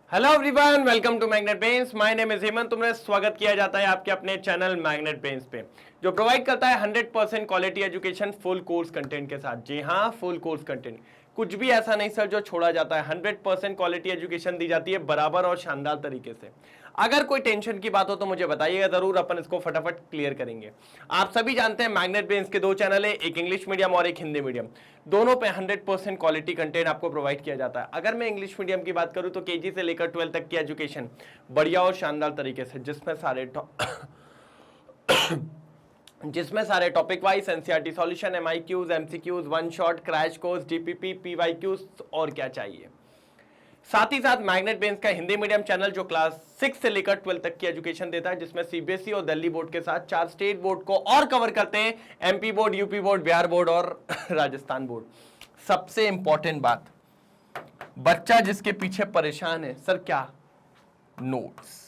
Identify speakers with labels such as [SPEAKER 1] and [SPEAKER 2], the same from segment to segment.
[SPEAKER 1] Hello everyone, welcome to magnet brains. My name is Hemant. तुम्हें स्वागत किया जाता है आपके अपने चैनल मैग्नेट ब्रेन्स पे, जो प्रोवाइड करता है 100% quality education full course content के साथ। जी हाँ, फुल कोर्स कंटेंट, कुछ भी ऐसा नहीं सर जो छोड़ा जाता है। 100% क्वालिटी एजुकेशन दी जाती है बराबर और शानदार तरीके से। अगर कोई टेंशन की बात हो तो मुझे बताइएगा जरूर, अपन इसको फटाफट क्लियर करेंगे। आप सभी जानते हैं मैग्नेट ब्रेन्स के दो चैनल है, एक इंग्लिश मीडियम और एक हिंदी मीडियम। दोनों पे 100% क्वालिटी कंटेंट आपको प्रोवाइड किया जाता है। अगर मैं इंग्लिश मीडियम की बात करूं तो केजी से लेकर 12 तक की एजुकेशन बढ़िया और शानदार तरीके से, जिसमें सारे topic wise NCERT solution, MIQs, MCQs, one shot, crash course, DPP, PYQs और क्या चाहिए। साथ ही साथ मैग्नेट ब्रेन्स का हिंदी मीडियम चैनल जो क्लास 6 से लेकर 12 तक की एजुकेशन देता है, जिसमें सीबीएसई और दिल्ली बोर्ड के साथ 4 स्टेट बोर्ड को और कवर करते हैं, MP board, UP board, Bihar board और राजस्थान बोर्ड। सबसे इंपॉर्टेंट बात, बच्चा जिसके पीछे परेशान है सर, क्या नोट्स।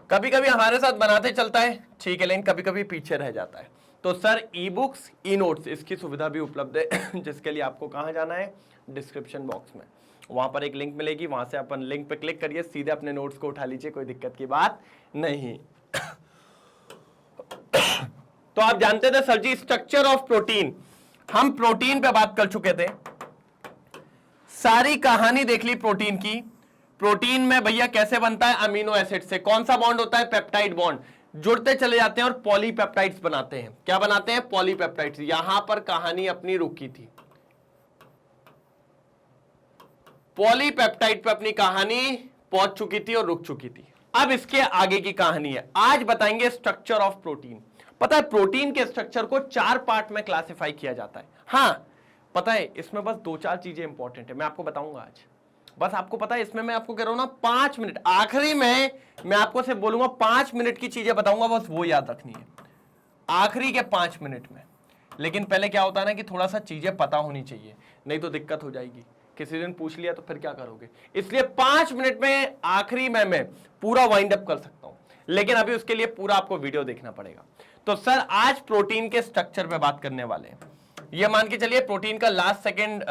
[SPEAKER 1] कभी कभी हमारे साथ बनाते चलता है, ठीक है, लेकिन कभी कभी पीछे रह जाता है। तो sir e books, e notes, इसकी सुविधा भी उपलब्ध है जिसके लिए आपको कहां जाना है, डिस्क्रिप्शन बॉक्स में। वहां पर एक लिंक मिलेगी, वहां से अपन लिंक पे क्लिक करिए, सीधे अपने नोट्स को उठा लीजिए, कोई दिक्कत की बात नहीं। तो आप जानते थे sir ji, structure of protein, हम प्रोटीन पे बात कर चुके थे, सारी कहानी देख ली प्रोटीन की। प्रोटीन में भैया कैसे बनता है, अमीनो एसिड से। कौन सा बॉन्ड होता है, पेप्टाइड बॉन्ड, जुड़ते चले जाते हैं और पॉलीपेप्टाइड्स बनाते हैं। क्या बनाते हैं, पॉलीपेप्टाइड्स। यहां पर कहानी अपनी रुकी थी, पॉलीपेप्टाइड पे अपनी कहानी पहुंच चुकी थी और रुक चुकी थी। अब इसके आगे की कहानी है, आज बताएंगे स्ट्रक्चर ऑफ प्रोटीन। पता है प्रोटीन के स्ट्रक्चर को 4 पार्ट में क्लासिफाई किया जाता है। हाँ पता है, इसमें बस 2-4 चीजें इंपॉर्टेंट है, मैं आपको बताऊंगा आज। बस आपको पता है, इसमें मैं आपको कह रहा हूं ना 5 मिनट, आखिरी में मैं आपको सिर्फ बोलूंगा 5 मिनट की चीजें बताऊंगा, बस वो याद रखनी है आखिरी के 5 मिनट में। लेकिन पहले क्या होता है ना कि थोड़ा सा चीजें पता होनी चाहिए, नहीं तो दिक्कत हो जाएगी। किसी दिन पूछ लिया तो फिर क्या करोगे। इसलिए 5 मिनट में आखिरी में मैं पूरा वाइंड अप कर सकता हूं, लेकिन अभी उसके लिए पूरा आपको वीडियो देखना पड़ेगा। तो सर आज प्रोटीन के स्ट्रक्चर पे बात करने वाले हैं। ये मान के चलिए प्रोटीन का लास्ट सेकेंड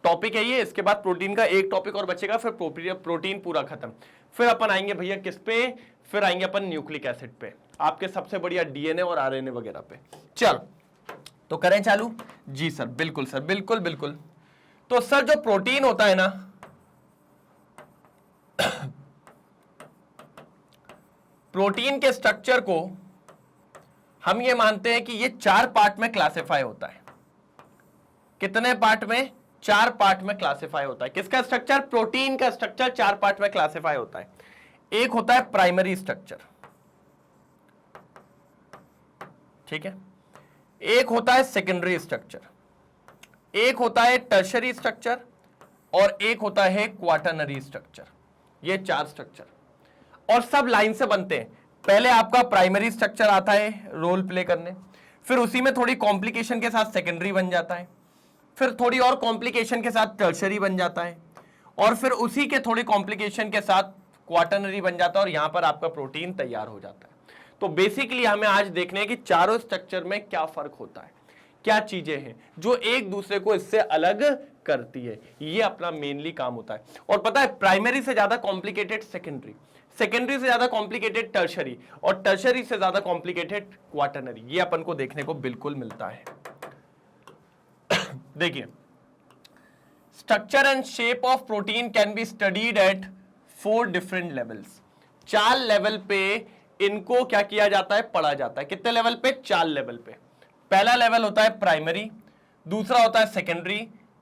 [SPEAKER 1] टॉपिक है ये। इसके बाद प्रोटीन का एक टॉपिक और बचेगा, फिर प्रोटीन पूरा खत्म। फिर अपन आएंगे भैया किस पे, फिर आएंगे अपन न्यूक्लिक एसिड पे, आपके सबसे बढ़िया डीएनए और आरएनए वगैरह पे। चल तो करें चालू। जी सर, बिल्कुल सर, बिल्कुल बिल्कुल। तो सर जो प्रोटीन होता है ना, प्रोटीन के स्ट्रक्चर को हम ये मानते हैं कि ये 4 पार्ट में क्लासिफाई होता है। कितने पार्ट में, 4 पार्ट में क्लासिफाई होता है। किसका स्ट्रक्चर, प्रोटीन का स्ट्रक्चर 4 पार्ट में क्लासिफाई होता है। एक होता है प्राइमरी स्ट्रक्चर, ठीक है, एक होता है सेकेंडरी स्ट्रक्चर, एक होता है टर्शरी स्ट्रक्चर और एक होता है क्वाटरनरी स्ट्रक्चर। ये 4 स्ट्रक्चर और सब लाइन से बनते हैं। पहले आपका प्राइमरी स्ट्रक्चर आता है रोल प्ले करने, फिर उसी में थोड़ी कॉम्प्लिकेशन के साथ सेकेंडरी बन जाता है, फिर थोड़ी और कॉम्प्लिकेशन के साथ टर्शरी बन जाता है, और फिर उसी के थोड़ी कॉम्प्लिकेशन के साथ क्वाटरनरी बन जाता है, और यहां पर आपका प्रोटीन तैयार हो जाता है। तो बेसिकली हमें आज देखने हैं कि चारों स्ट्रक्चर में क्या फर्क होता है, क्या चीजें हैं जो एक दूसरे को इससे अलग करती है। ये अपना मेनली काम होता है। और पता है प्राइमरी से ज्यादा कॉम्प्लिकेटेड सेकेंडरी, सेकेंडरी से ज्यादा कॉम्प्लिकेटेड टर्शरी, और टर्शरी से ज्यादा कॉम्प्लिकेटेड क्वाटरनरी। ये अपन को देखने को बिल्कुल मिलता है। देखिए, structure and shape of protein can be studied at 4 different levels. 4 level पे इनको क्या किया जाता है, पढ़ा जाता है। कितने लेवल पे, 4 लेवल पे। पहला लेवल होता है प्राइमरी, दूसरा होता है सेकेंडरी,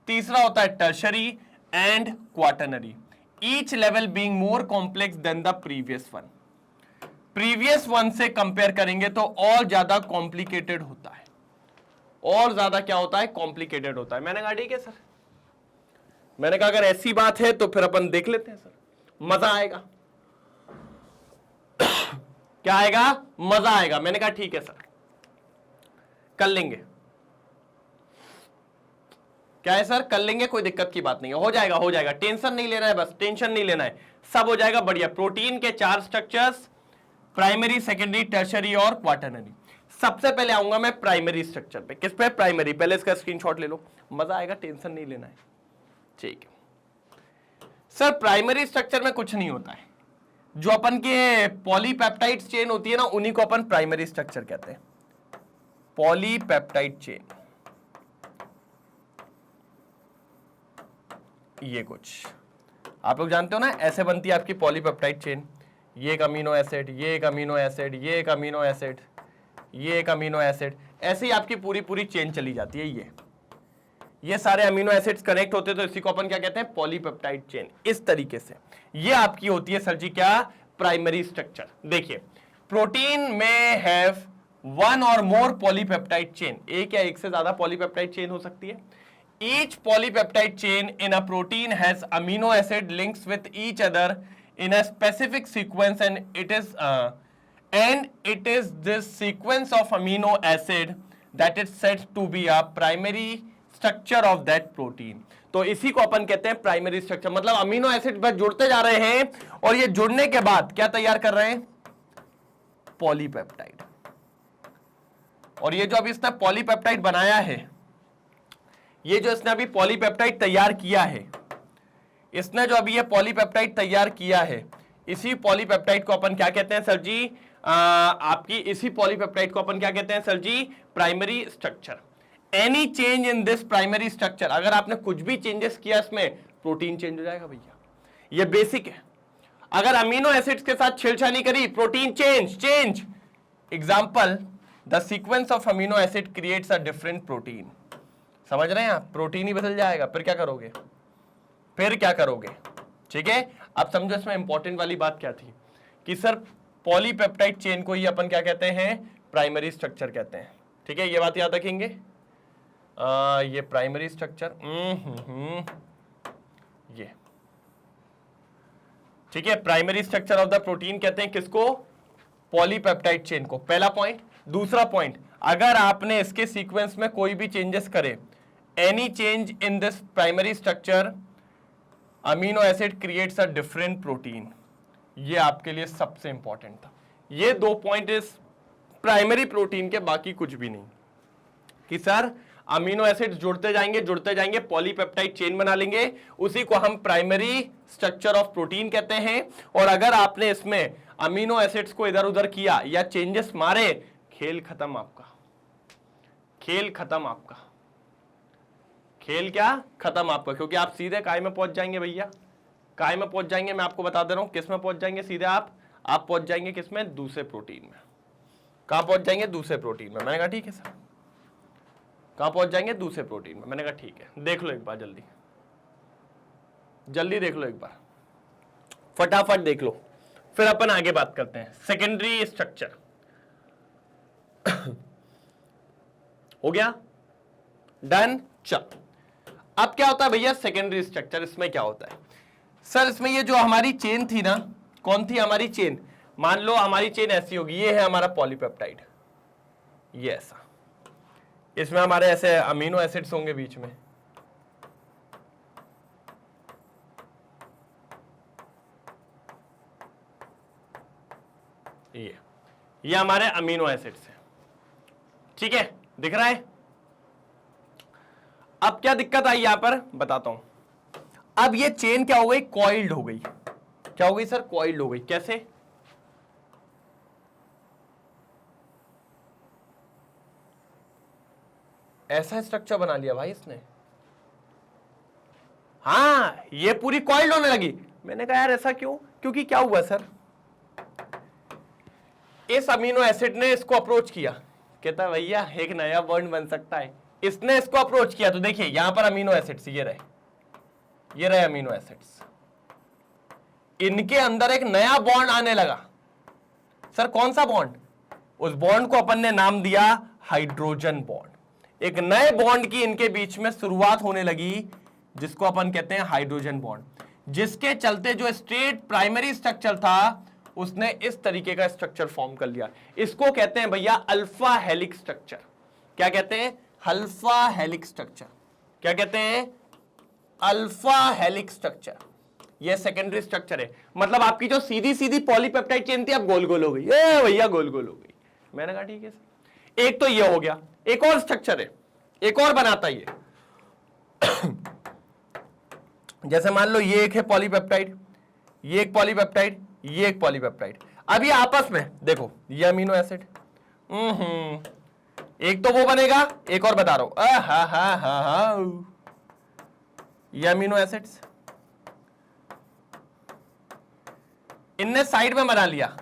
[SPEAKER 1] तीसरा होता है tertiary and quaternary. Each level being more complex than the previous one. Previous one से कंपेयर करेंगे तो और ज्यादा कॉम्प्लिकेटेड होता है, और ज्यादा क्या होता है, कॉम्प्लिकेटेड होता है। मैंने कहा ठीक है सर, मैंने कहा अगर ऐसी बात है तो फिर अपन देख लेते हैं सर, मजा आएगा। क्या आएगा, मजा आएगा। मैंने कहा ठीक है सर, कर लेंगे। क्या है सर, कर लेंगे, कोई दिक्कत की बात नहीं है, हो जाएगा हो जाएगा, टेंशन नहीं लेना है, बस टेंशन नहीं लेना है, सब हो जाएगा बढ़िया। प्रोटीन के 4 स्ट्रक्चर्स, प्राइमरी, सेकेंडरी, टर्शरी और क्वाटरनरी। सबसे पहले आऊंगा मैं प्राइमरी स्ट्रक्चर पे। किस पे, प्राइमरी। पहले इसका स्क्रीनशॉट ले लो, मजा आएगा, टेंशन नहीं लेना है, ठीक है। सर प्राइमरी स्ट्रक्चर में कुछ नहीं होता है, जो अपन के पॉलीपेप्टाइड चेन होती है ना, उन्हीं को अपन प्राइमरी स्ट्रक्चर कहते हैं, पॉलीपेप्टाइड चेन। ये कुछ आप लोग जानते हो ना, ऐसे बनती है आपकी पॉलीपेप्टाइड चेन, ये एक अमीनो एसिड, ये एक अमीनो एसिड, ये एक अमीनो एसिड, ये एक अमीनो एसिड, ऐसे ही आपकी पूरी पूरी चेन चली जाती है। ये सारे अमीनो एसिड्स कनेक्ट होते हैं, तो इसी को अपन क्या कहते हैं, पॉलीपेप्टाइड चेन। इस तरीके से ये आपकी होती है सर जी क्या, प्राइमरी स्ट्रक्चर। देखिए प्रोटीन में हैव वन और मोर पॉलीपेप्टाइड चेन, एक या एक से ज्यादा पॉलीपेप्टाइड चेन हो सकती है। Each polypeptide chain in a protein has amino acid links with each other in a specific sequence, and it is this sequence of amino acid that is said to be a primary structure of that protein। तो इसी को अपन कहते हैं primary structure, मतलब amino acid बस जुड़ते जा रहे हैं और ये जुड़ने के बाद क्या तैयार कर रहे हैं, पॉलीपेप्टाइड। और ये जो अभी इसने पॉलीपेप्टाइड बनाया है, ये जो इसने अभी पॉलीपेप्टाइड तैयार किया है, इसने जो अभी ये पॉलीपेप्टाइड तैयार किया है, इसी पॉलीपेप्टाइड को अपन क्या कहते हैं सर जी, आपकी इसी पॉलीपेप्टाइड को अपन क्या कहते हैं sir ji, primary structure. Any change in this primary structure, अगर आपने कुछ भी चेंजेस किया इसमें, प्रोटीन चेंज हो जाएगा भैया, ये बेसिक है। अगर अमीनो एसिड्स के साथ छेड़छाड़ी करी, protein change. Example, the sequence of amino acid creates a different protein. समझ रहे हैं आप, प्रोटीन ही बदल जाएगा, फिर क्या करोगे, ठीक है। अब समझो इसमें इंपॉर्टेंट वाली बात क्या थी कि सर पॉलीपेप्टाइड चेन को ही अपन क्या कहते हैं, प्राइमरी स्ट्रक्चर कहते हैं। ठीक है, ये बात याद रखेंगे। ये प्राइमरी स्ट्रक्चर, ये ठीक है, primary structure of the protein कहते हैं किसको, पॉलीपेप्टाइड चेन को। पहला पॉइंट। दूसरा पॉइंट, अगर आपने इसके सीक्वेंस में कोई भी चेंजेस करे, any change in this primary structure amino acid creates a different protein. ये आपके लिए सबसे इंपॉर्टेंट था। ये 2 पॉइंट इस प्राइमरी प्रोटीन के, बाकी कुछ भी नहीं, कि सर अमीनो एसिड्स जुड़ते जाएंगे, पॉलीपेप्टाइड चेन बना लेंगे, उसी को हम प्राइमरी स्ट्रक्चर ऑफ प्रोटीन कहते हैं। और अगर आपने इसमें अमीनो एसिड्स को इधर उधर किया या चेंजेस मारे, खेल खत्म आपका, खेल क्या खत्म आपका, क्योंकि आप सीधे काय में पहुंच जाएंगे भैया, काय में पहुंच जाएंगे। मैं आपको बता दे रहा हूं किस में पहुंच जाएंगे, सीधे आप पहुंच जाएंगे किस में, दूसरे प्रोटीन में। कहां पहुंच जाएंगे, दूसरे प्रोटीन में। मैंने कहा ठीक है सर, कहां पहुंच जाएंगे, दूसरे प्रोटीन में। मैंने कहा ठीक है, देख लो एक बार, जल्दी देख लो एक बार, फटाफट देख लो, फिर अपन आगे बात करते हैं। सेकेंडरी स्ट्रक्चर हो गया, डन। चल, अब क्या होता है भैया सेकेंडरी स्ट्रक्चर, इसमें क्या होता है सर, इसमें ये जो हमारी चेन थी ना, कौन थी हमारी चेन, मान लो हमारी चेन ऐसी होगी, ये है हमारा पॉलीपेप्टाइड, ये ऐसा, इसमें हमारे ऐसे अमीनो एसिड्स होंगे बीच में, ये हमारे अमीनो एसिड्स हैं, ठीक है, दिख रहा है। अब क्या दिक्कत आई यहां पर बताता हूं। अब ये चेन क्या हो गई, कॉइल्ड हो गई। क्या हो गई सर, कॉइल्ड हो गई। कैसे, ऐसा स्ट्रक्चर बना लिया भाई इसने, हाँ ये पूरी कॉइल्ड होने लगी। मैंने कहा यार ऐसा क्यों, क्योंकि क्या हुआ सर, इस अमीनो एसिड ने इसको अप्रोच किया, कहता भैया एक नया बॉन्ड बन सकता है। इसने इसको अप्रोच किया, तो देखिए यहां पर अमीनो एसिड्स, ये रहे अमीनो एसिड्स, इनके अंदर एक नया बॉन्ड आने लगा। सर कौन सा बॉन्ड, उस बॉन्ड को अपन ने नाम दिया हाइड्रोजन बॉन्ड। एक नए बॉन्ड की इनके बीच में शुरुआत होने लगी, जिसको अपन कहते हैं हाइड्रोजन बॉन्ड, जिसके चलते जो स्ट्रेट प्राइमरी स्ट्रक्चर था, उसने इस तरीके का स्ट्रक्चर फॉर्म कर लिया। इसको कहते हैं भैया अल्फा हेलिक्स स्ट्रक्चर। क्या कहते हैं, अल्फा हेलिक्स स्ट्रक्चर। क्या कहते हैं, अल्फा हेलिक्स स्ट्रक्चर। ये सेकेंडरी स्ट्रक्चर है, मतलब आपकी जो सीधी सीधी पॉलीपेप्टाइड चेन थी अब गोल गोल हो गई, ए भैया गोल गोल हो गई। मैंने कहा ठीक है सर, एक तो ये हो गया, एक और स्ट्रक्चर है, एक और बनाता ये जैसे मान लो ये एक है पॉलीपेप्टाइड, ये एक पॉलीपेप्टाइड, ये एक पॉलीपेप्टाइड। अब ये आपस में देखो, ये अमीनो एसिड, एक तो वो बनेगा, एक और बता रहा हूं, ये अमीनो एसिड्स इनने साइड में बना लिया,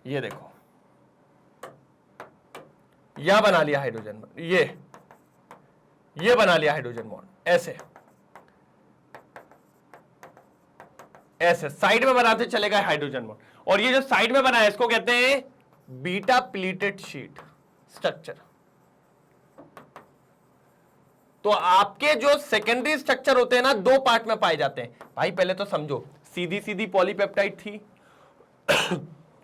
[SPEAKER 1] ये देखो यहां बना लिया हाइड्रोजन बॉन्ड, ये बना लिया हाइड्रोजन बॉन्ड, ऐसे ऐसे साइड में बनाते चले गए हाइड्रोजन बॉन्ड। और ये जो साइड में बना है इसको कहते हैं बीटा प्लीटेड शीट स्ट्रक्चर। तो आपके जो सेकेंडरी स्ट्रक्चर होते हैं ना, दो पार्ट में पाए जाते हैं भाई। पहले तो समझो, सीधी सीधी पॉलीपेप्टाइड थी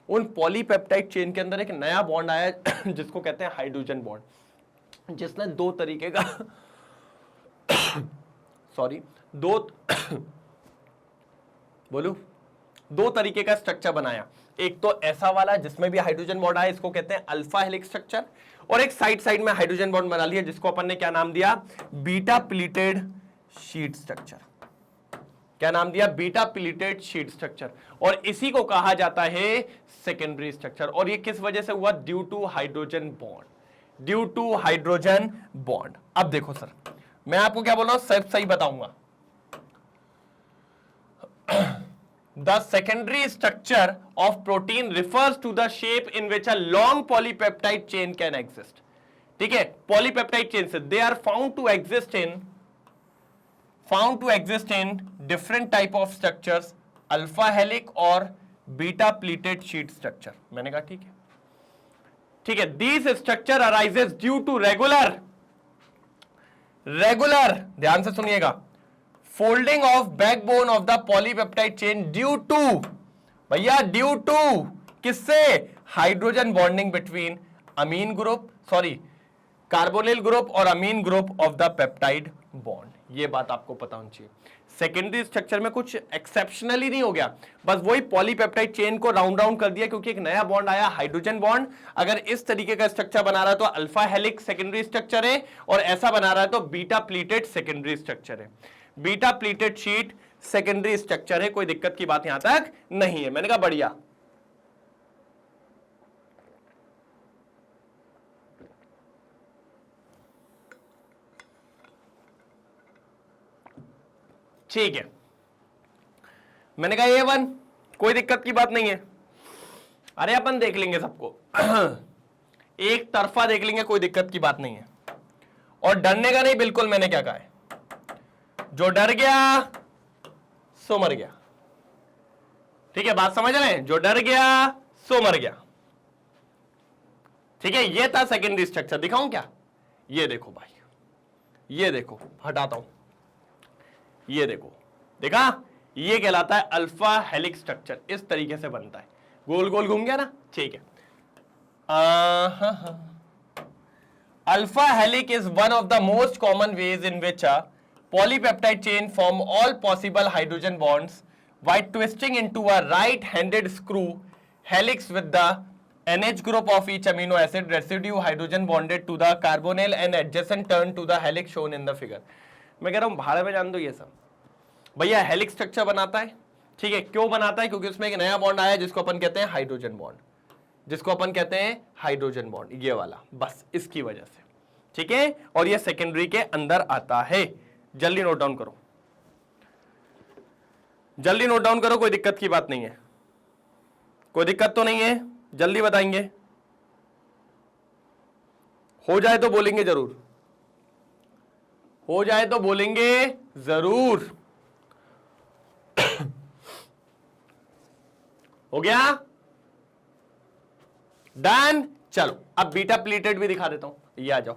[SPEAKER 1] उन पॉलीपेप्टाइड चेन के अंदर एक नया बॉन्ड आया जिसको कहते हैं हाइड्रोजन बॉन्ड, जिसने दो तरीके का सॉरी दो तरीके का स्ट्रक्चर बनाया। एक तो ऐसा वाला जिसमें भी हाइड्रोजन बॉन्ड आया, इसको कहते हैं अल्फा हेलिक्स स्ट्रक्चर, और एक साइड साइड में हाइड्रोजन बॉन्ड बना लिया जिसको अपन ने क्या नाम दिया, बीटा प्लीटेड शीट स्ट्रक्चर। क्या नाम दिया, बीटा प्लीटेड शीट स्ट्रक्चर। और इसी को कहा जाता है सेकेंडरी स्ट्रक्चर। और ये किस वजह से हुआ, due to hydrogen bond, due to hydrogen bond. अब देखो सर, मैं आपको क्या बोल रहा हूं, सब सही बताऊंगा। The secondary structure of protein refers to the shape in which a long polypeptide chain can exist. ठीक है, polypeptide chain से they are found to exist in different type of structures, alpha helix और beta pleated sheet structure. मैंने कहा ठीक है, ठीक है। These structure arises due to regular, ध्यान से सुनिएगा, folding of backbone of the polypeptide chain due to, भैया ड्यू टू किससे, hydrogen bonding between amine group, sorry carbonyl group और amine group of the peptide bond. ये बात आपको पता होनी चाहिए। सेकेंडरी स्ट्रक्चर में कुछ एक्सेप्शनली नहीं हो गया, बस वही पॉलीपेप्टाइड चेन को राउंड राउंड कर दिया क्योंकि एक नया बॉन्ड आया, हाइड्रोजन बॉन्ड। अगर इस तरीके का स्ट्रक्चर बना रहा है तो अल्फा हेलिक्स सेकेंडरी स्ट्रक्चर है, और ऐसा बना रहा है तो बीटा प्लीटेड सेकेंडरी स्ट्रक्चर है। Beta pleated sheet secondary structure है, कोई दिक्कत की बात यहां तक नहीं है। मैंने कहा बढ़िया। ठीक है, मैंने कहा A1 कोई दिक्कत की बात नहीं है। अरे अपन देख लेंगे सबको एक तरफा देख लेंगे, कोई दिक्कत की बात नहीं है। और डरने का नहीं बिल्कुल, मैंने क्या कहा है, जो डर गया सो मर गया। ठीक है, बात समझ रहे हैं, जो डर गया सो मर गया। ठीक है, ये था सेकेंडरी स्ट्रक्चर। दिखाऊं क्या, ये देखो भाई, ये देखो, हटाता हूं, ये देखो, देखा, ये कहलाता है अल्फा हेलिक्स स्ट्रक्चर। इस तरीके से बनता है, गोल गोल घूम गया ना। ठीक है, alpha हेलिक is one of the most common ways in which a polypeptide chain form all possible hydrogen bonds by twisting into a right-handed screw helix with the NH group of each amino acid residue hydrogen bonded to the carbonyl and adjacent turn to the helix shown in the figure. मैं कह रहा हूं भाड़े में जान दो ये सब। भैया हेलिक्स स्ट्रक्चर बनाता है, ठीक है, क्यों बनाता है, क्योंकि उसमें एक नया बॉन्ड आया जिसको अपन कहते हैं हाइड्रोजन बॉन्ड, जिसको अपन कहते हैं हाइड्रोजन बॉन्ड, ये वाला, बस इसकी वजह से। ठीक है, और ये सेकेंडरी के अंदर आता है। जल्दी नोट डाउन करो, जल्दी नोट डाउन करो, कोई दिक्कत की बात नहीं है, कोई दिक्कत तो नहीं है, जल्दी बताएंगे, हो जाए तो बोलेंगे जरूर, हो जाए तो बोलेंगे जरूर। हो गया, डन। चलो अब बीटा प्लीटेड भी दिखा देता हूं, ये आ जाओ।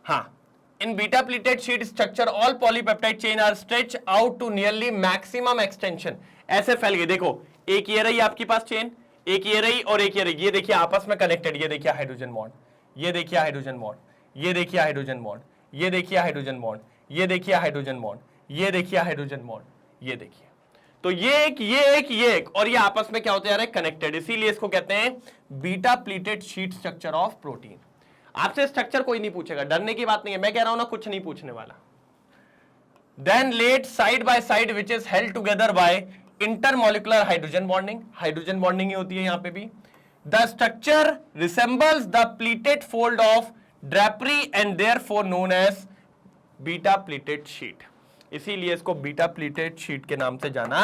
[SPEAKER 1] हाँ, in beta pleated sheet structure all polypeptide chain are stretched out to nearly maximum extension। ऐसे फैल गए, देखो एक ये रही आपके पास चेन, एक ये रही और एक ये रही, ये देखिए आपस में कनेक्टेड। ये देखिए हाइड्रोजन बॉन्ड, ये देखिए हाइड्रोजन बॉन्ड, ये देखिए हाइड्रोजन बॉन्ड, ये देखिए हाइड्रोजन बॉन्ड, ये देखिए हाइड्रोजन बॉन्ड, ये देखिए हाइड्रोजन बॉन्ड, ये देखिए। तो ये एक, ये एक, ये एक, और ये आपस में क्या होते जा रहे हैं, कनेक्टेड। इसीलिए इसको कहते हैं beta pleated sheet structure of protein. आपसे स्ट्रक्चर कोई नहीं पूछेगा, डरने की बात नहीं है, मैं कह रहा हूं ना कुछ नहीं पूछने वाला। then laid side by side which is held together by intermolecular hydrogen bonding. Hydrogen bonding ही होती है यहां पे भी. The structure resembles the pleated fold of drapery and therefore known as beta pleated sheet. इसीलिए इसको बीटा प्लीटेड शीट के नाम से जाना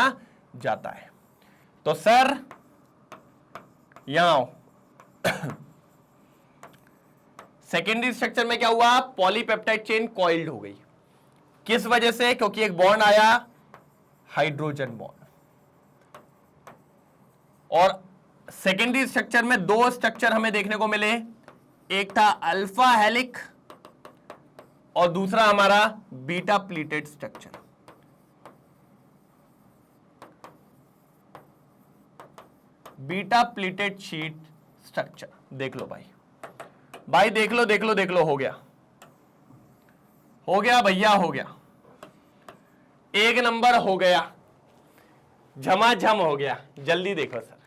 [SPEAKER 1] जाता है. तो सर यहां आओ. सेकेंडरी स्ट्रक्चर में क्या हुआ? पॉलीपेप्टाइड चेन कॉइल्ड हो गई. किस वजह से? क्योंकि एक बॉन्ड आया, हाइड्रोजन बॉन्ड. और सेकेंडरी स्ट्रक्चर में दो स्ट्रक्चर हमें देखने को मिले. एक था अल्फा हेलिक और दूसरा हमारा beta pleated structure. Beta pleated sheet structure देख लो भाई. भाई देख लो देख लो देख लो. हो गया हो गया भैया, हो गया. एक नंबर हो गया, झमाझम हो गया. जल्दी देखो सर,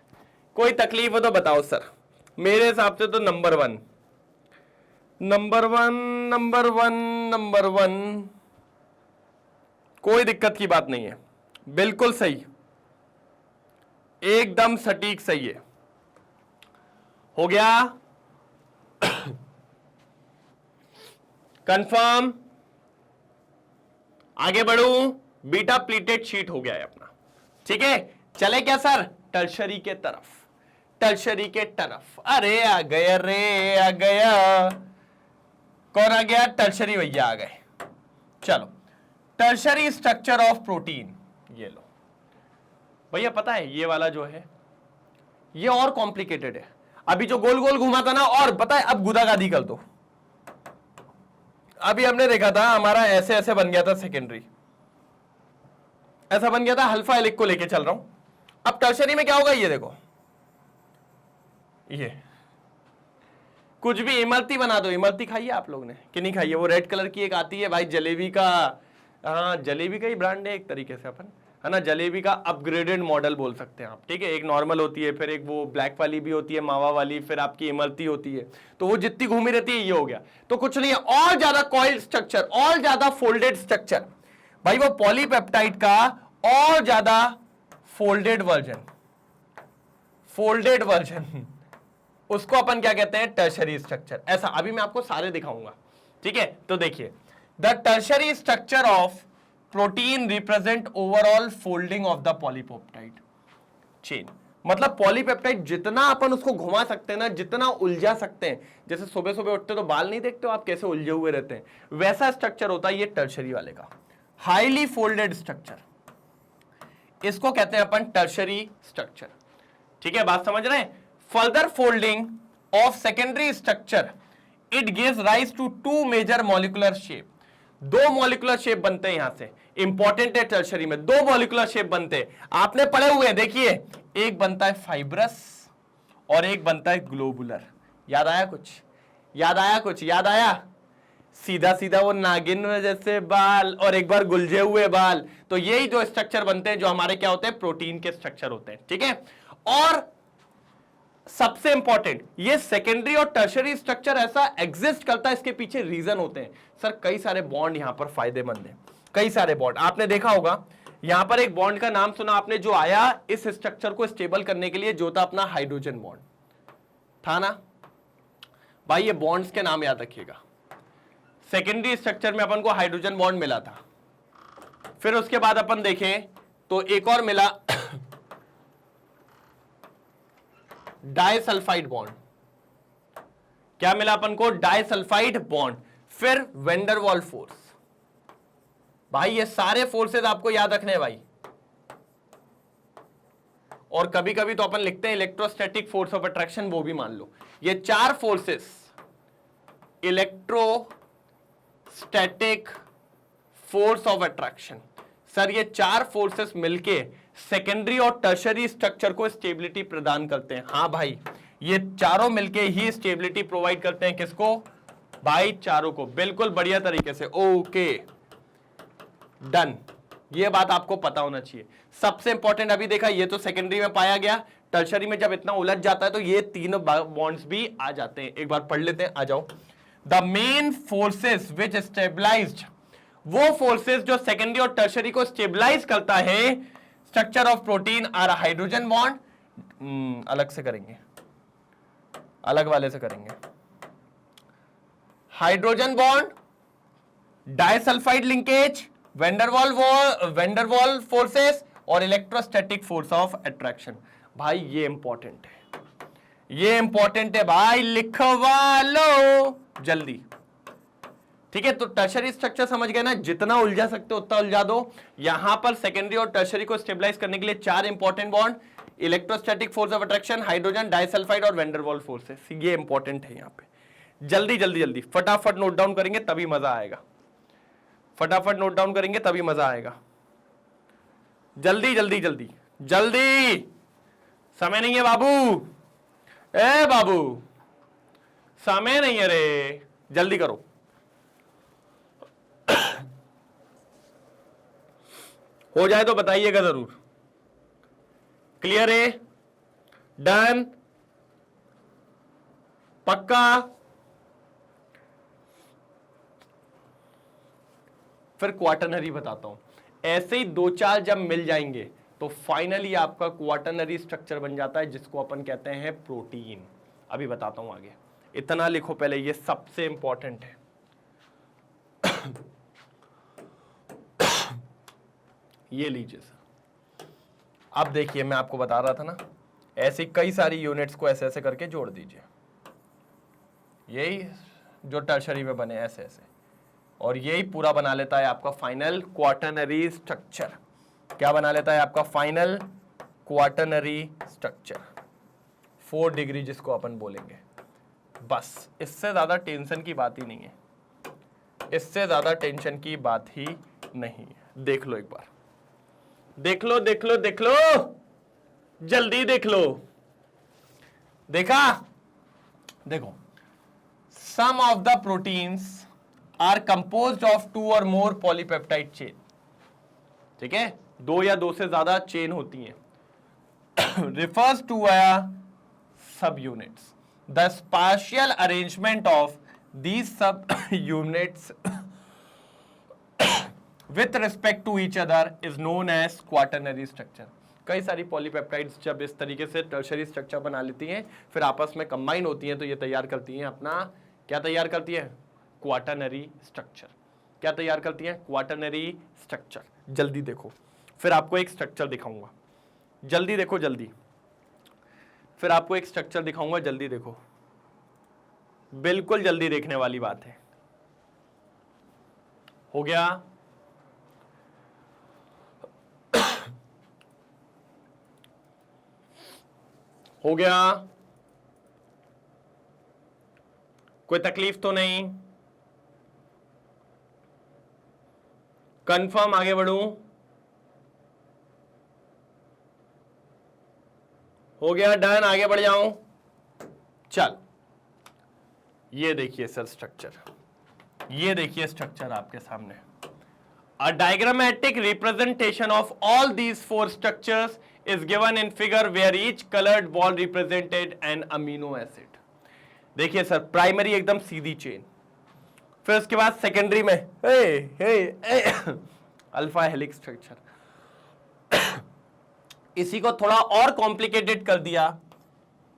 [SPEAKER 1] कोई तकलीफ हो तो बताओ सर. मेरे हिसाब से तो number one number one number one number one. कोई दिक्कत की बात नहीं है, बिल्कुल सही, एकदम सटीक सही है. हो गया कंफर्म. आगे बढ़ू. बीटा प्लीटेड शीट हो गया है अपना. ठीक है, चले क्या सर टर्शरी के तरफ. टर्शरी के तरफ. अरे आ गया रे, आ गया. कौन आ गया? टर्शरी भैया आ गए. चलो, टर्शरी स्ट्रक्चर ऑफ प्रोटीन. ये लो भैया. पता है ये वाला जो है ये और कॉम्प्लिकेटेड है. अभी जो गोल गोल घुमा था ना, और पता है अब गुदागादी कर दो. अभी हमने देखा था हमारा ऐसे ऐसे बन गया था सेकेंडरी, ऐसा बन गया था. अल्फा हेलिक को लेके चल रहा हूं. अब टर्शरी में क्या होगा? ये देखो, ये कुछ भी इमरती बना दो. इमरती खाई है आप लोग ने कि नहीं खाई है? वो रेड कलर की एक आती है भाई, जलेबी का. हाँ, जलेबी का ही ब्रांड है एक तरीके से अपन, है ना. जलेबी का अपग्रेडेड मॉडल बोल सकते हैं आप. ठीक है, एक नॉर्मल होती है, फिर एक वो ब्लैक वाली भी होती है, मावा वाली, फिर आपकी इमरती होती है. तो वो जितनी घूमी रहती है ये हो गया. तो कुछ नहीं है, और ज्यादा कॉइल स्ट्रक्चर, और ज्यादा फोल्डेड स्ट्रक्चर. भाई वो पॉलीपेप्टाइड का और ज्यादा फोल्डेड वर्जन. फोल्डेड वर्जन उसको अपन क्या कहते हैं? Tertiary structure. ऐसा अभी मैं आपको सारे दिखाऊंगा. ठीक है, तो देखिए, the tertiary structure of protein represent overall folding of the polypeptide chain. मतलब पॉलीपेप्टाइड जितना अपन उसको घुमा सकते हैं ना, जितना उलझा सकते हैं. जैसे सुबह सुबह उठते तो बाल नहीं देखते हो आप कैसे उलझे हुए रहते हैं, वैसा स्ट्रक्चर होता है ये टर्शरी वाले का. हाईली फोल्डेड स्ट्रक्चर, इसको कहते हैं अपन टर्शरी स्ट्रक्चर. ठीक है, बात समझ रहे हैं? Further folding of secondary structure, it gives rise to two major molecular shape. दो मॉलिकुलर शेप बनते हैं यहां से. इंपॉर्टेंट है टर्शरी में, दो मॉलिकुलर शेप बनते हैं. आपने पढ़े हुए हैं, देखिए, एक बनता है फाइब्रस और एक बनता है ग्लोबुलर. याद आया कुछ? याद आया कुछ? याद आया? सीधा सीधा वो नागिन जैसे बाल और एक बार गुलझे हुए बाल. तो यही जो स्ट्रक्चर बनते हैं जो हमारे क्या होते हैं? प्रोटीन के स्ट्रक्चर होते हैं. ठीक है, और सबसे इंपॉर्टेंट, ये सेकेंडरी और टर्शरी स्ट्रक्चर ऐसा एग्जिस्ट करता है, इसके पीछे रीजन होते हैं. सर कई सारे बॉन्ड यहां पर फायदेमंद है. कई सारे बॉन्ड आपने देखा होगा. यहां पर एक बॉन्ड का नाम सुना आपने जो आया इस स्ट्रक्चर को स्टेबल करने के लिए, जो था अपना हाइड्रोजन बॉन्ड था ना भाई. ये बॉन्ड्स के नाम याद रखिएगा. सेकेंडरी स्ट्रक्चर में अपन को हाइड्रोजन बॉन्ड मिला था. फिर उसके बाद अपन देखें तो एक और मिला डाइसल्फाइड बॉन्ड. क्या मिला अपन को? Disulphide bond. फिर वेंडरवॉल फोर्स. भाई ये सारे फोर्सेस आपको याद रखने हैं भाई. और कभी कभी तो अपन लिखते हैं इलेक्ट्रोस्टैटिक फोर्स ऑफ अट्रैक्शन, वो भी मान लो. ये चार forces, electrostatic, force of attraction, sir ये चार फोर्सेस मिलके सेकेंडरी और टर्शरी स्ट्रक्चर को स्टेबिलिटी प्रदान करते हैं. हाँ भाई, ये चारों मिलके ही स्टेबिलिटी प्रोवाइड करते हैं. किसको भाई? चारों को. बिल्कुल बढ़िया तरीके से. Okay, done. ये बात आपको पता होना चाहिए. सबसे इंपॉर्टेंट अभी देखा, ये तो सेकेंडरी में पाया गया. टर्शरी में जब इतना उलझ जाता है तो ये तीनों बॉन्ड्स भी आ जाते हैं. एक बार पढ़ लेते हैं, आ जाओ. The main forces which stabilised वो फोर्सेस जो सेकेंडरी और टर्शरी को स्टेबलाइज करता है। Structure of protein are hydrogen bond, अलग से करेंगे, अलग वाले से करेंगे। Hydrogen bond, disulphide linkage, van der Waals forces और इलेक्ट्रोस्टैटिक फोर्स ऑफ अट्रैक्शन। भाई ये इंपॉर्टेंट है, ये इंपॉर्टेंट है भाई, लिखवा लो जल्दी। ठीक है, तो टर्शरी स्ट्रक्चर समझ गए ना, जितना उलझा सकते हो उतना उलझा दो। यहां पर सेकेंडरी और टर्शरी को स्टेबलाइज करने के लिए 4 important bond, electrostatic force of attraction, hydrogen, disulphide और वेंडरवॉल फोर्सेस, ये इंपॉर्टेंट है यहां पे। जल्दी जल्दी जल्दी फटाफट नोट डाउन करेंगे तभी मजा आएगा, फटाफट नोट डाउन करेंगे तभी मजा आएगा। जल्दी जल्दी जल्दी जल्दी, समय नहीं है बाबू, ए बाबू समय नहीं है रे, जल्दी करो। हो जाए तो बताइएगा जरूर। क्लियर है? डन? पक्का? फिर क्वाटरनरी बताता हूं। ऐसे ही 2-4 जब मिल जाएंगे तो फाइनली आपका क्वाटरनरी स्ट्रक्चर बन जाता है, जिसको अपन कहते हैं प्रोटीन। अभी बताता हूं आगे, इतना लिखो पहले, ये सबसे इंपॉर्टेंट है। ये लीजिए सर, अब देखिए मैं आपको बता रहा था ना, ऐसी कई सारी यूनिट्स को ऐसे ऐसे करके जोड़ दीजिए, यही जो टर्शरी में बने ऐसे ऐसे, और यही पूरा बना लेता है आपका फाइनल क्वाटरनरी स्ट्रक्चर। क्या बना लेता है आपका फाइनल क्वाटरनरी स्ट्रक्चर? 4 डिग्री जिसको अपन बोलेंगे। बस इससे ज्यादा टेंशन की बात ही नहीं है, इससे ज्यादा टेंशन की बात ही नहीं है। देख लो एक बार, देख लो देख लो देख लो, जल्दी देख लो। देखा? देखो, some of the proteins are composed of 2 or more polypeptide chain. ठीक है, 2 या 2 से ज्यादा चेन होती हैं। refers to a subunits. The spatial arrangement of these subunits with respect to each other is known as quaternary structure. कई सारी polypeptides जब इस तरीके से टर्शरी स्ट्रक्चर बना लेती हैं, फिर आपस में कंबाइन होती हैं, तो ये तैयार करती हैं अपना, क्या तैयार करती है? Quaternary structure. क्या तैयार करती है? Quaternary structure. जल्दी देखो, फिर आपको एक स्ट्रक्चर दिखाऊंगा, जल्दी देखो जल्दी, फिर आपको एक स्ट्रक्चर दिखाऊंगा, जल्दी देखो, बिल्कुल जल्दी देखने वाली बात है। हो गया? हो गया? कोई तकलीफ तो नहीं? कंफर्म आगे बढ़ूं? हो गया? डन? आगे बढ़ जाऊं? चल, ये देखिए सर स्ट्रक्चर, ये देखिए स्ट्रक्चर आपके सामने। A diagrammatic representation of all these 4 structures is given in figure where each colored ball represented an amino acid. देखिए सर, प्राइमरी एकदम सीधी चेन, फिर उसके बाद सेकेंडरी में अल्फा हेलिक्स स्ट्रक्चर। इसी को थोड़ा और कॉम्प्लिकेटेड कर दिया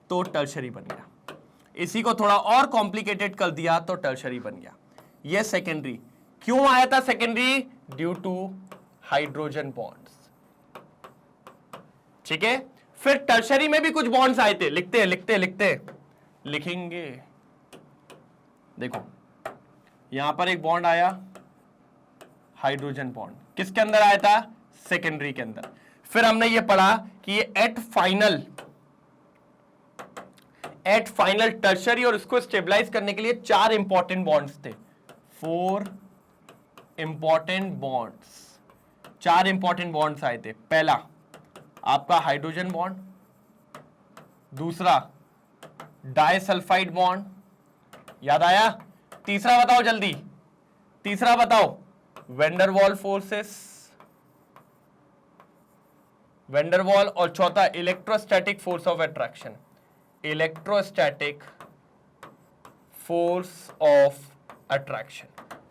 [SPEAKER 1] तो टर्शरी बन गया, इसी को थोड़ा और कॉम्प्लिकेटेड कर दिया तो टर्शरी बन गया। ये सेकेंडरी क्यों आया था? Secondary due to hydrogen bonds. ठीक है, फिर टर्शरी में भी कुछ बॉन्ड्स आए थे, लिखते लिखते लिखते लिखेंगे। देखो, यहां पर एक बॉन्ड आया, हाइड्रोजन बॉन्ड, किसके अंदर आया था? सेकेंडरी के अंदर। फिर हमने ये पढ़ा कि ये एट फाइनल टर्शरी, और इसको स्टेबलाइज करने के लिए 4 इंपॉर्टेंट बॉन्ड्स थे, 4 इंपॉर्टेंट बॉन्ड्स, 4 इंपॉर्टेंट बॉन्ड्स आए थे। पहला आपका हाइड्रोजन बॉन्ड, दूसरा डाइसल्फाइड बॉन्ड, याद आया? तीसरा बताओ जल्दी, तीसरा बताओ, वेंडरवॉल फोर्सेस, वेंडरवॉल, और चौथा electrostatic force of attraction, electrostatic force of attraction.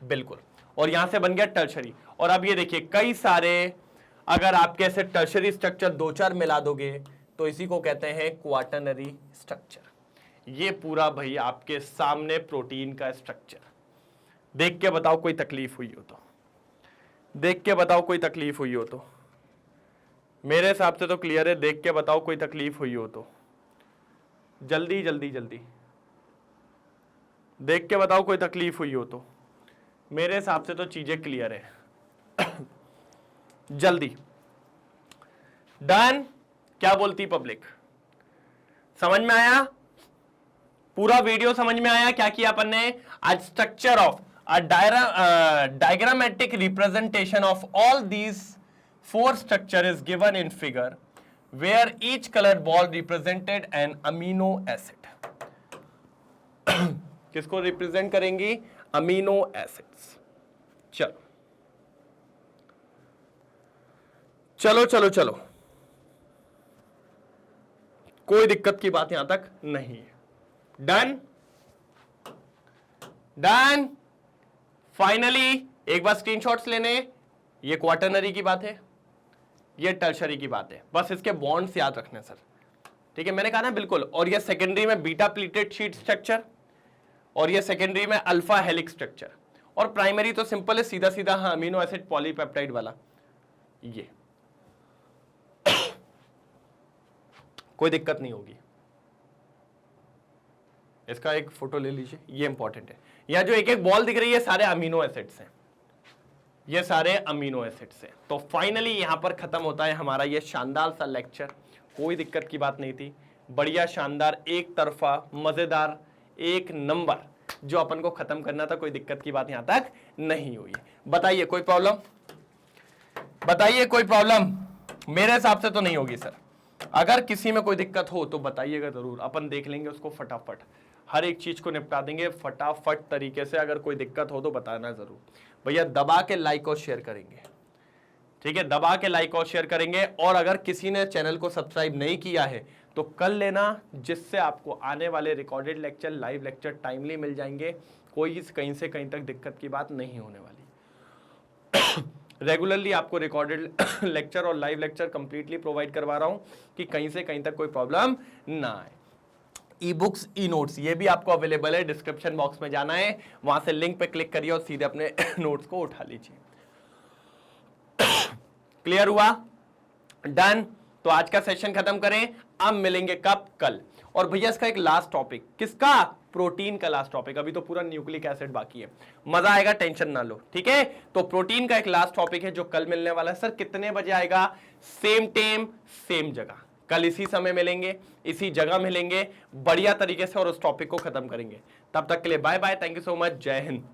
[SPEAKER 1] बिल्कुल, और यहां से बन गया टर्शरी। और अब ये देखिए कई सारे, अगर आपके ऐसे टर्शरी स्ट्रक्चर 2-4 मिला दोगे तो इसी को कहते हैं क्वाटरनरी स्ट्रक्चर। ये पूरा भाई आपके सामने प्रोटीन का स्ट्रक्चर। देख के बताओ कोई तकलीफ हुई हो तो, देख के बताओ कोई तकलीफ हुई हो तो। मेरे हिसाब से तो क्लियर है, देख के बताओ कोई तकलीफ हुई हो तो, जल्दी जल्दी जल्दी देख के बताओ कोई तकलीफ हुई हो तो। मेरे हिसाब से तो चीजें क्लियर है। जल्दी डन। क्या बोलती पब्लिक? समझ में आया? पूरा वीडियो समझ में आया? क्या किया अपन ने आज? Structure of a diagrammatic representation of all these 4 structure is given in figure where each colored ball represented an amino acid. किसको रिप्रेजेंट करेंगी? Amino acids. चलो चलो चलो चलो, कोई दिक्कत की बात यहां तक नहीं है। Done done. फाइनली एक बार स्क्रीनशॉट्स लेने। ये क्वाटरनरी की बात है, ये टर्शरी की बात है, बस इसके बॉन्ड्स याद रखने सर, ठीक है? मैंने कहा ना बिल्कुल। और ये सेकेंडरी में बीटा प्लीटेड शीट स्ट्रक्चर, और ये सेकेंडरी में अल्फा हेलिक्स स्ट्रक्चर, और प्राइमरी तो सिंपल है, सीधा सीधा हाँ अमीनो एसिड पॉलीपेप्टाइड वाला। ये कोई दिक्कत नहीं होगी। इसका एक फोटो ले लीजिए, ये इंपॉर्टेंट है। यहां जो एक एक बॉल दिख रही है सारे अमीनो एसिड्स हैं, ये सारे अमीनो एसिड्स हैं। तो फाइनली यहां पर खत्म होता है हमारा ये शानदार सा लेक्चर। कोई दिक्कत की बात नहीं थी, बढ़िया शानदार एक तरफा मजेदार एक नंबर जो अपन को खत्म करना था। कोई दिक्कत की बात यहां तक नहीं हुई। बताइए कोई प्रॉब्लम? बताइए कोई प्रॉब्लम? मेरे हिसाब से तो नहीं होगी सर। अगर किसी में कोई दिक्कत हो तो बताइएगा जरूर, अपन देख लेंगे उसको फटाफट, हर एक चीज को निपटा देंगे फटाफट तरीके से। अगर कोई दिक्कत हो तो बताना जरूर भैया। दबा के लाइक और शेयर करेंगे, ठीक है? दबा के लाइक और शेयर करेंगे। और अगर किसी ने चैनल को सब्सक्राइब नहीं किया है तो कर लेना, जिससे आपको आने वाले recorded lecture, live lecture timely मिल जाएंगे। कोई कहीं से कहीं तक दिक्कत की बात नहीं होने वाली। रेगुलरली आपको रिकॉर्डेड लेक्चर और लाइव लेक्चर कंप्लीटली प्रोवाइड करवा रहा हूं कि कहीं से कहीं तक कोई प्रॉब्लम ना आए। ई बुक्स, ई नोट्स, ये भी आपको अवेलेबल है। डिस्क्रिप्शन बॉक्स में जाना है, वहां से लिंक पे क्लिक करिए और सीधे अपने नोट्स को उठा लीजिए। क्लियर हुआ? डन। तो आज का सेशन खत्म करें। अब मिलेंगे कब? कल। और भैया इसका एक लास्ट टॉपिक, किसका? प्रोटीन का लास्ट टॉपिक। अभी तो पूरा न्यूक्लिक एसिड बाकी है, मजा आएगा, टेंशन ना लो, ठीक है? तो प्रोटीन का एक लास्ट टॉपिक है जो कल मिलने वाला है। सर कितने बजे आएगा? सेम टाइम सेम जगह, कल इसी समय मिलेंगे, इसी जगह मिलेंगे बढ़िया तरीके से और उस टॉपिक को खत्म करेंगे। तब तक के लिए bye bye, thank you so much, जय हिंद।